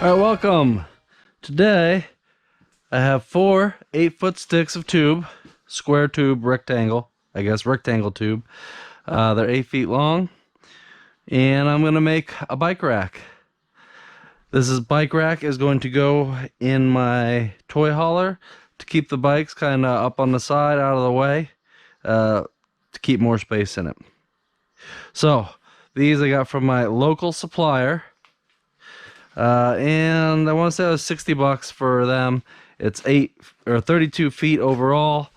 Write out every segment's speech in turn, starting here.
Alright, welcome. Today I have 4 8-foot sticks of tube, square tube, rectangle, I guess rectangle tube. They're 8 feet long, and I'm going to make a bike rack. Bike rack is going to go in my toy hauler to keep the bikes kind of up on the side, out of the way, to keep more space in it. So these I got from my local supplier. And I want to say it was $60 for them. It's 32 feet overall.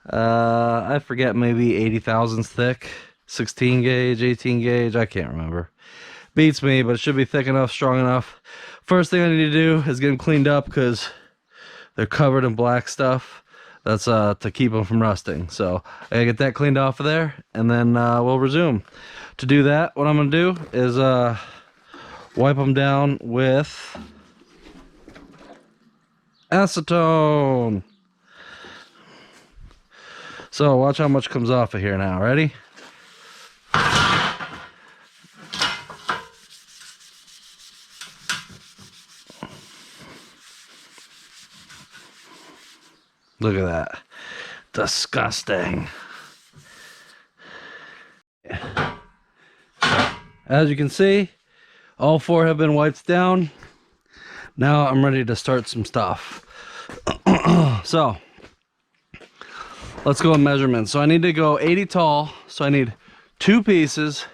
I forget, maybe 80 thousandths thick, 16 gauge, 18 gauge, I can't remember. Beats me, but it should be thick enough, strong enough. First thing I need to do is get them cleaned up because they're covered in black stuff. That's to keep them from rusting. So I gotta get that cleaned off of there, and then we'll resume. To do that, what I'm gonna do is wipe them down with acetone. So watch how much comes off of here now. Ready? Look at that. Disgusting. As you can see, all 4 have been wiped down. Now I'm ready to start some stuff. So let's go with measurements. So I need to go 80 tall. So I need 2 pieces,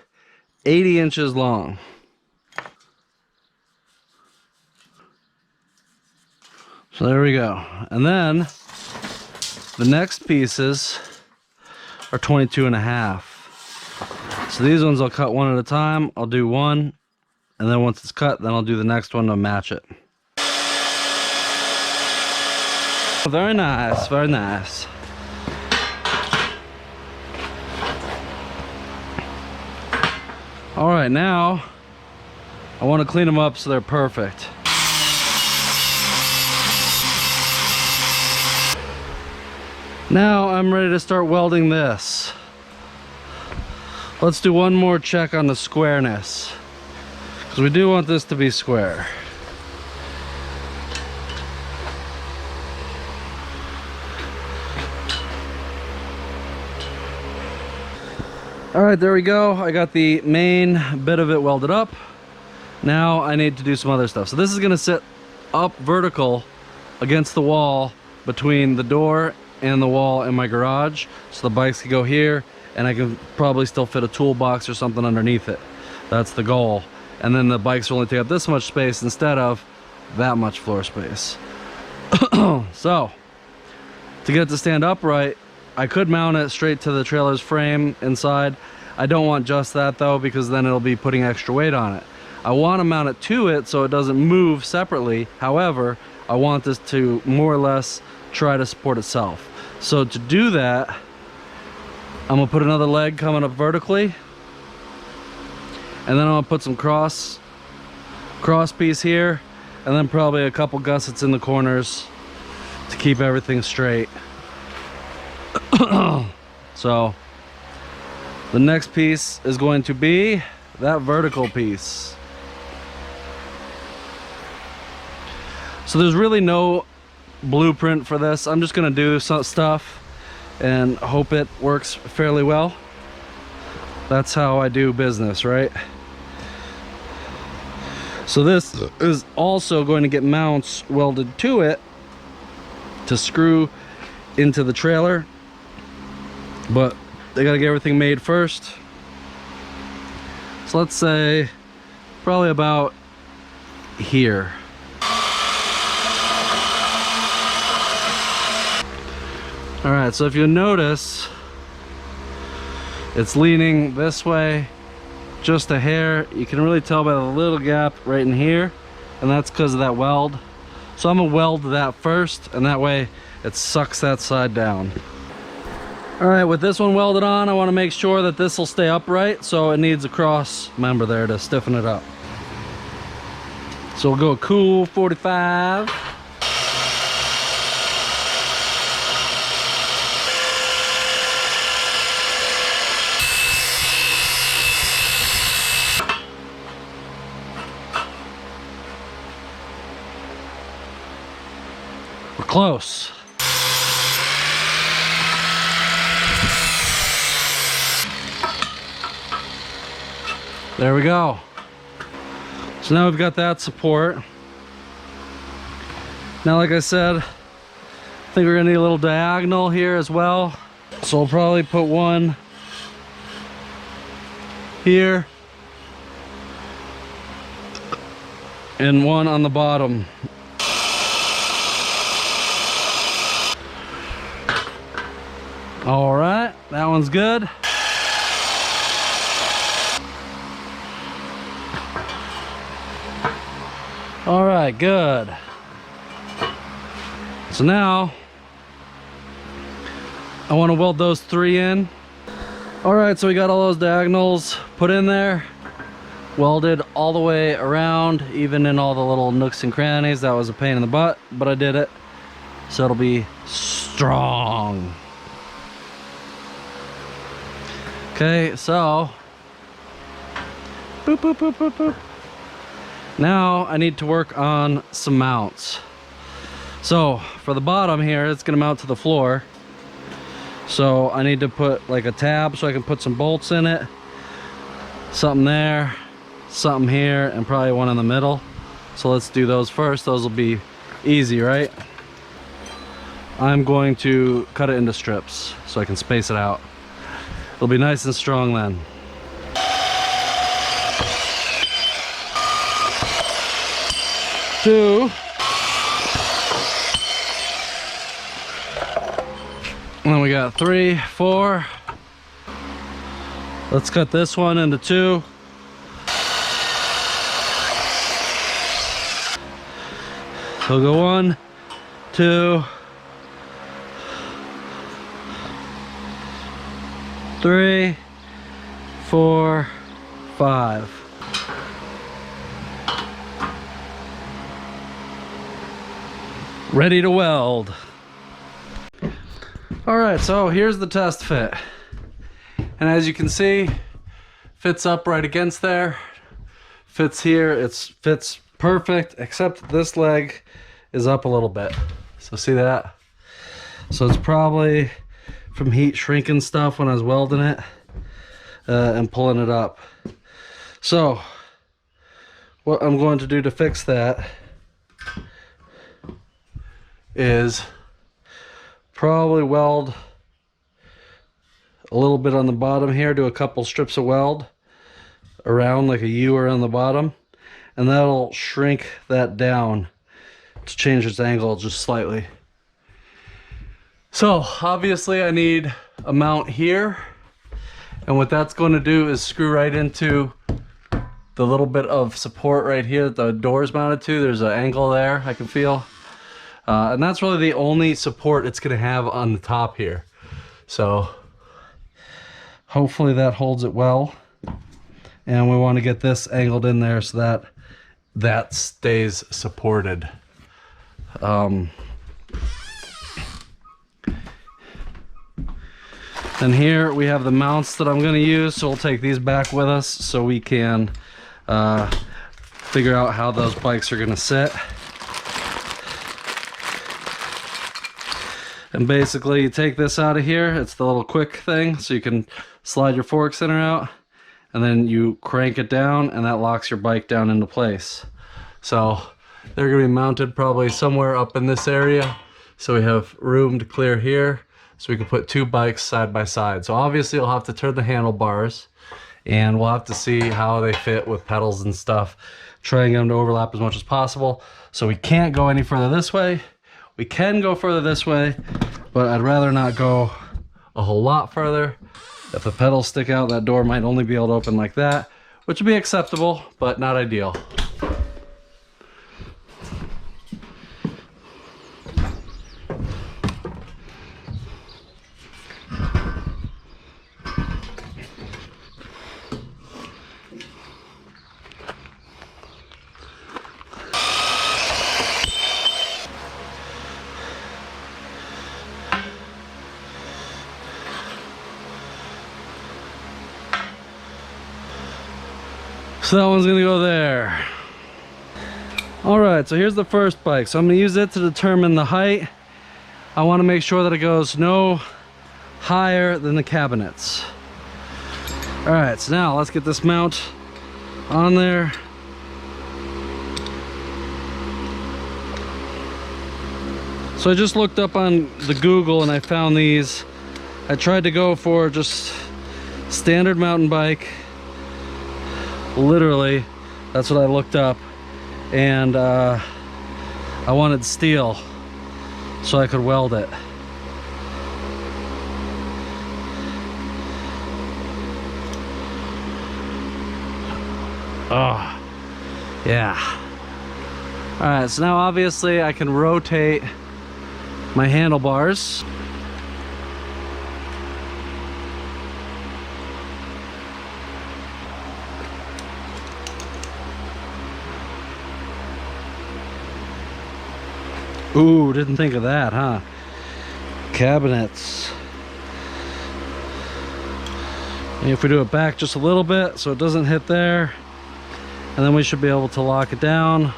80 inches long. So there we go. And then the next pieces are 22.5. So these ones I'll cut one at a time. I'll do one, and then once it's cut, then I'll do the next one to match it. Very nice, very nice. All right, now I want to clean them up so they're perfect. Now I'm ready to start welding this. Let's do one more check on the squareness, because we do want this to be square. All right, there we go. I got the main bit of it welded up. Now I need to do some other stuff. So this is gonna sit up vertical against the wall between the door and the wall in my garage, so the bikes can go here, and I can probably still fit a toolbox or something underneath it. That's the goal. And then the bikes will only take up this much space instead of that much floor space. So to get it to stand upright, I could mount it straight to the trailer's frame inside. I don't want just that though, because then it'll be putting extra weight on it. I want to mount it to it so it doesn't move separately. However, I want this to more or less try to support itself. So to do that, I'm gonna put another leg coming up vertically, and then I'm gonna put some cross piece here, and then probably a couple gussets in the corners to keep everything straight. So the next piece is going to be that vertical piece. So there's really no blueprint for this. I'm just gonna do some stuff and hope it works fairly well. That's how I do business, right? So this is also going to get mounts welded to it to screw into the trailer, but they gotta get everything made first. So let's say probably about here. All right, so if you notice, it's leaning this way just a hair. You can really tell by the little gap right in here, and that's because of that weld. So I'm gonna weld that first, and that way it sucks that side down. All right, with this one welded on, I want to make sure that this will stay upright, so it needs a cross member there to stiffen it up. So we'll go cool 45. close. There we go. So now we've got that support. Now, like I said, I think we're gonna need a little diagonal here as well. So we'll probably put one here and one on the bottom. All right, that one's good. All right, good. So now I want to weld those three in. All right, so we got all those diagonals put in there, welded all the way around, even in all the little nooks and crannies. That was a pain in the butt, but I did it. So it'll be strong. Okay, so boop, boop, boop, boop, boop. Now I need to work on some mounts. So for the bottom here, it's gonna mount to the floor. So I need to put like a tab so I can put some bolts in it. Something there, something here, and probably one in the middle. So let's do those first. Those will be easy, right? I'm going to cut it into strips so I can space it out. It'll be nice and strong then. Two. And then we got 3, 4. Let's cut this one into 2. So we'll go 1, 2, 3, 4, 5. Ready to weld. All right, so here's the test fit. And as you can see, fits up right against there. Fits here, it fits perfect, except this leg is up a little bit. So see that? So it's probably from heat shrinking stuff when I was welding it and pulling it up. So what I'm going to do to fix that is probably weld a little bit on the bottom here, do a couple strips of weld around like a U around the bottom, and that'll shrink that down to change its angle just slightly. So obviously I need a mount here, and what that's going to do is screw right into the little bit of support right here that the door is mounted to. There's an angle there I can feel. And that's really the only support it's going to have on the top here. So hopefully that holds it well. And we want to get this angled in there so that that stays supported. And here we have the mounts that I'm going to use. So we'll take these back with us so we can figure out how those bikes are going to sit. And basically you take this out of here, it's the little quick thing, so you can slide your fork center out, and then you crank it down, and that locks your bike down into place. So they're gonna be mounted probably somewhere up in this area, so we have room to clear here, so we can put 2 bikes side by side. So obviously you'll have to turn the handlebars, and we'll have to see how they fit with pedals and stuff, trying them to overlap as much as possible. So we can't go any further this way. We can go further this way, but I'd rather not go a whole lot further. If the pedals stick out, that door might only be able to open like that, which would be acceptable, but not ideal. So that one's gonna go there. All right, so here's the first bike. So I'm gonna use it to determine the height I want to make sure that it goes no higher than the cabinets. All right, so now let's get this mount on there. So I just looked up on the Google and I found these. I tried to go for just standard mountain bike. Literally, that's what I looked up. And I wanted steel so I could weld it. Oh, yeah. All right, so now obviously I can rotate my handlebars. Ooh, didn't think of that, huh? Cabinets. And if we do it back just a little bit so it doesn't hit there, and then we should be able to lock it down.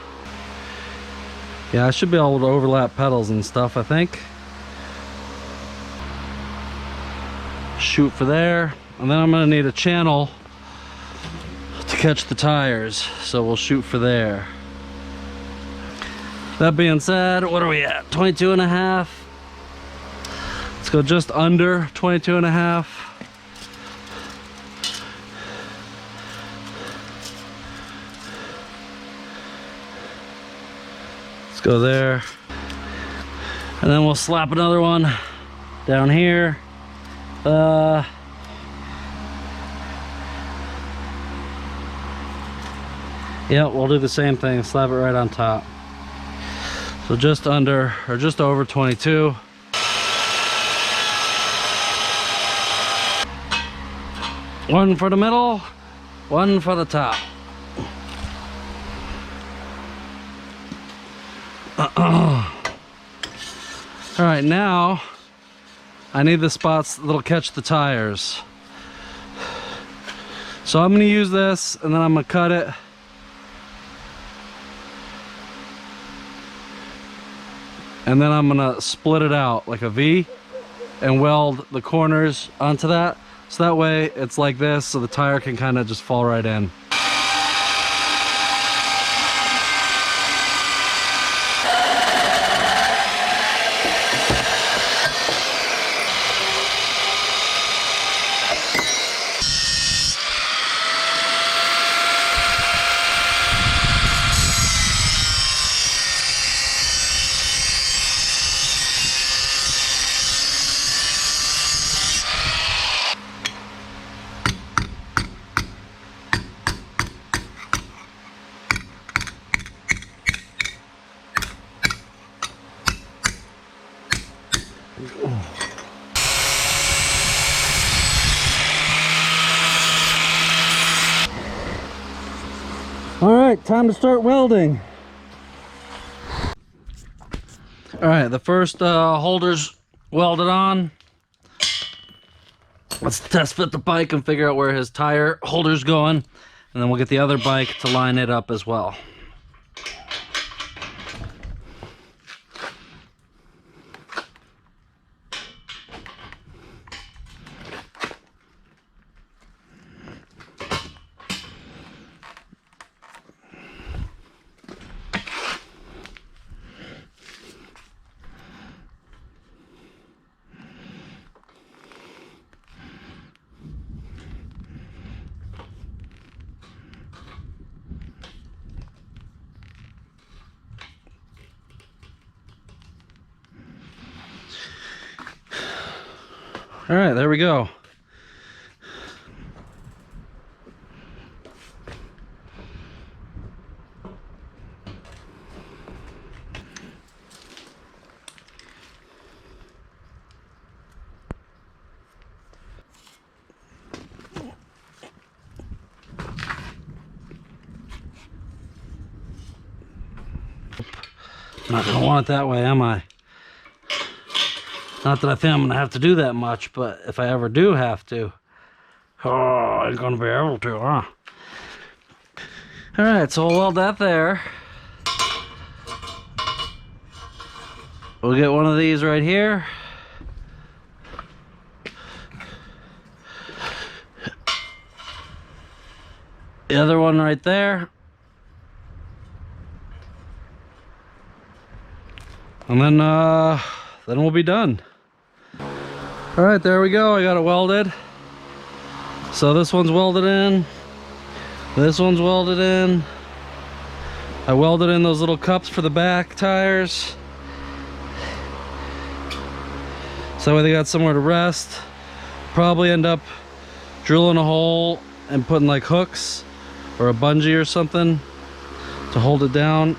Yeah, I should be able to overlap pedals and stuff, I think. Shoot for there. And then I'm gonna need a channel to catch the tires, so we'll shoot for there. That being said, what are we at? 22 and a half. Let's go just under 22 and a half. Let's go there. And then we'll slap another one down here. Yeah, we'll do the same thing, slap it right on top. So just under, or just over 22. One for the middle, one for the top. All right, now I need the spots that'll catch the tires. So I'm gonna use this and then I'm gonna cut it. And then I'm gonna split it out like a V and weld the corners onto that. So that way it's like this, so the tire can kind of just fall right in. All right, time to start welding. All right, the first holder's welded on. Let's test fit the bike and figure out where his tire holder's going, and then we'll get the other bike to line it up as well. All right, there we go. I'm not gonna want it that way, am I? Not that I think I'm gonna have to do that much, but if I ever do have to, oh, I ain't gonna be able to, huh? All right, so we'll weld that there. We'll get one of these right here. The other one right there. And then we'll be done. All right, there we go. I got it welded. So this one's welded in. This one's welded in. I welded in those little cups for the back tires. So that way they got somewhere to rest. Probably end up drilling a hole and putting like hooks or a bungee or something to hold it down.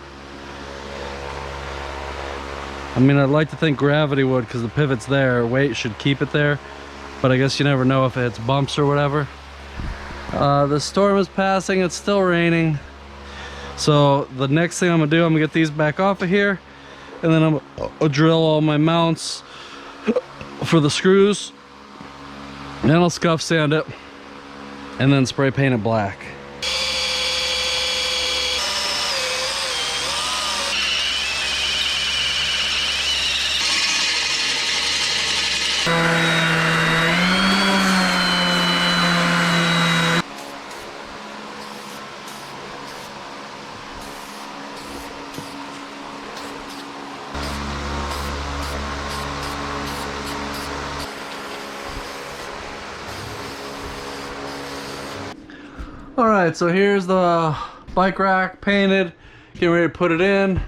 I mean, I'd like to think gravity would, because the pivot's there. Weight should keep it there, but I guess you never know if it hits bumps or whatever. The storm is passing. It's still raining. So the next thing I'm gonna do, I'm gonna get these back off of here, and then I'm gonna drill all my mounts for the screws. And then I'll scuff sand it, and then spray paint it black. All right, so here's the bike rack painted, getting ready to put it in.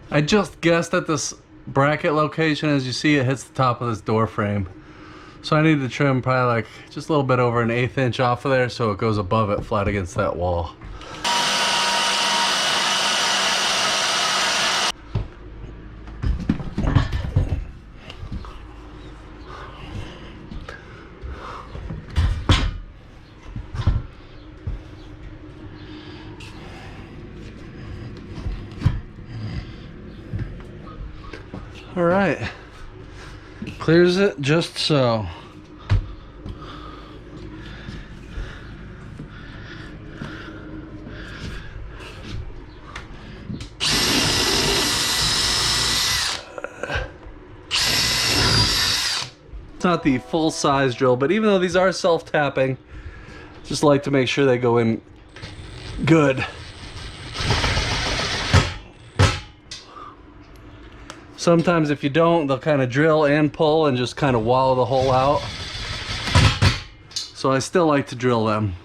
I just guessed at this bracket location. As you see, it hits the top of this door frame. So I need to trim probably like just a little bit over an 1/8 inch off of there so it goes above it flat against that wall. All right, clears it just so. It's not the full size drill, but even though these are self-tapping, just like to make sure they go in good. Sometimes if you don't, they'll kind of drill and pull and just kind of wallow the hole out. So I still like to drill them.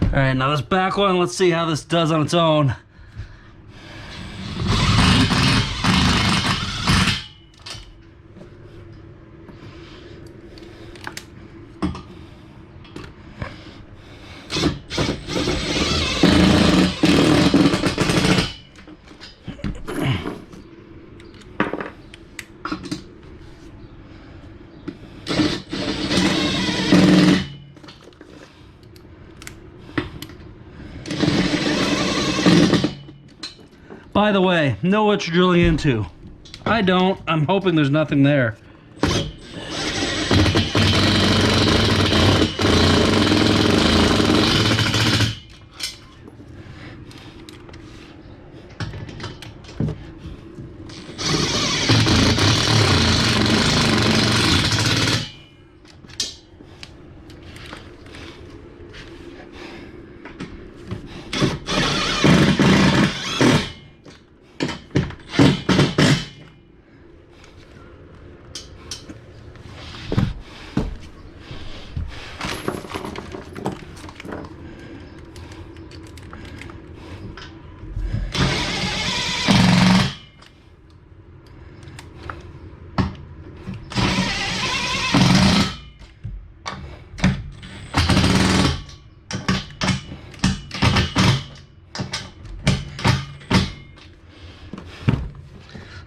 All right, now this back one, let's see how this does on its own. By the way, know what you're drilling into. I don't. I'm hoping there's nothing there.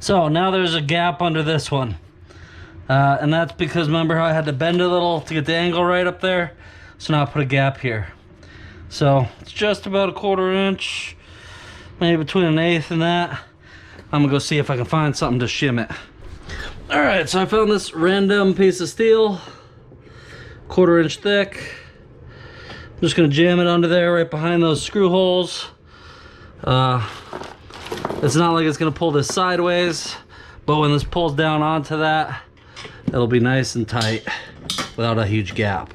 So now there's a gap under this one. And that's because remember how I had to bend a little to get the angle right up there? So now I put a gap here. So it's just about 1/4 inch, maybe between 1/8 and that. I'm gonna go see if I can find something to shim it. All right, so I found this random piece of steel, 1/4 inch thick. I'm just gonna jam it under there right behind those screw holes. It's not like it's gonna pull this sideways, but when this pulls down onto that, it'll be nice and tight without a huge gap.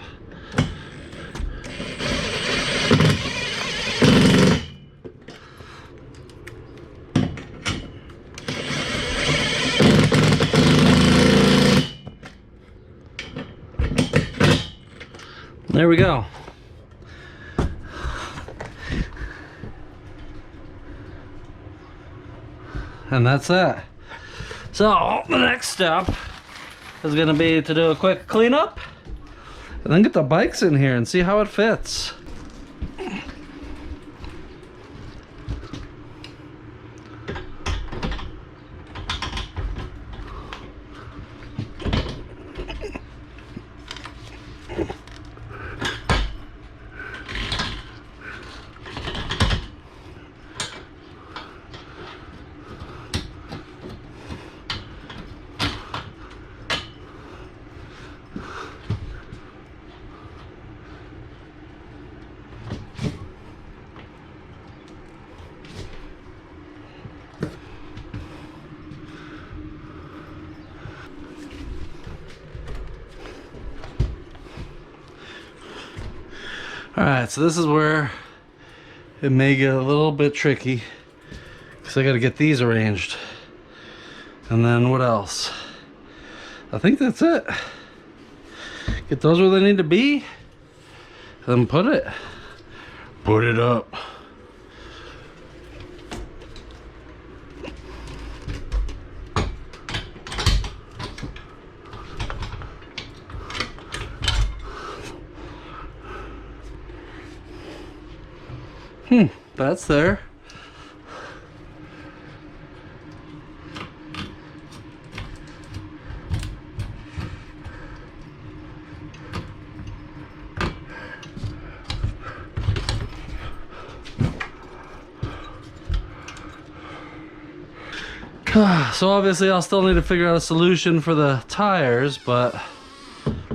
There we go. And that's that. So the next step is gonna be to do a quick cleanup and then get the bikes in here and see how it fits. Alright, so this is where it may get a little bit tricky because I got to get these arranged. And then what else? I think that's it. Get those where they need to be, then put it up. That's there. So obviously I'll still need to figure out a solution for the tires, but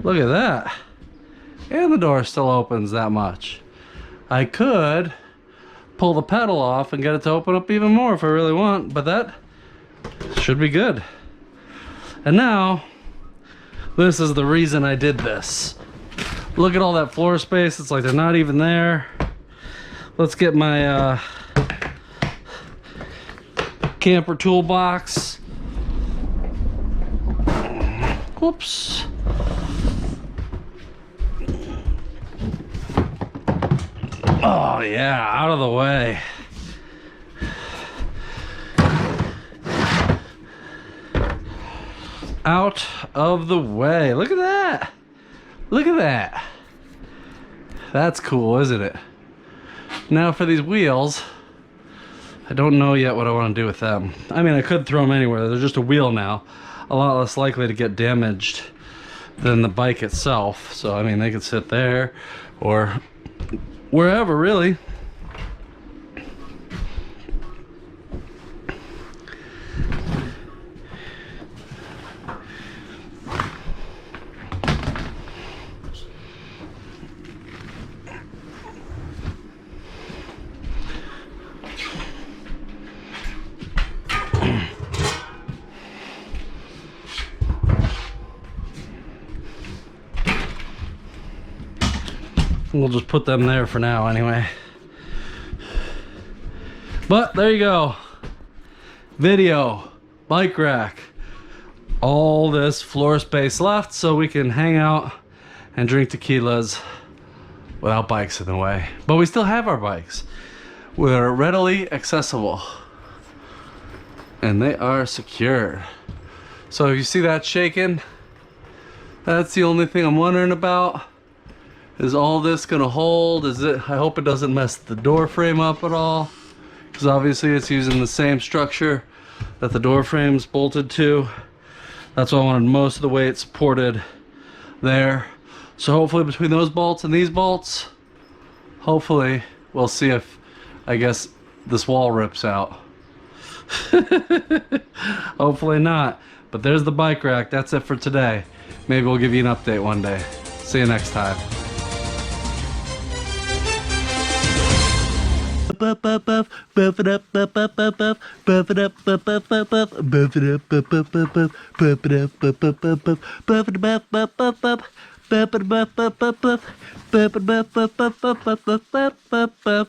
look at that. And the door still opens that much. I could pull the pedal off and get it to open up even more if I really want, but that should be good. And now, this is the reason I did this. Look at all that floor space. It's like they're not even there. Let's get my camper toolbox. Whoops. Oh yeah, out of the way. Out of the way. Look at that. Look at that. That's cool, isn't it? Now for these wheels, I don't know yet what I want to do with them. I mean, I could throw them anywhere. They're just a wheel now. A lot less likely to get damaged than the bike itself. So, I mean, they could sit there or wherever, really. We'll just put them there for now anyway. But there you go. Video, bike rack, all this floor space left so we can hang out and drink tequilas without bikes in the way. But we still have our bikes. We're readily accessible and they are secured. So if you see that shaking, that's the only thing I'm wondering about. Is all this gonna hold? Is it? I hope it doesn't mess the door frame up at all, because obviously it's using the same structure that the door frame's bolted to. That's why I wanted most of the weight supported there. So hopefully between those bolts and these bolts, hopefully we'll see if, I guess, this wall rips out. Hopefully not. But there's the bike rack. That's it for today. Maybe we'll give you an update one day. See you next time.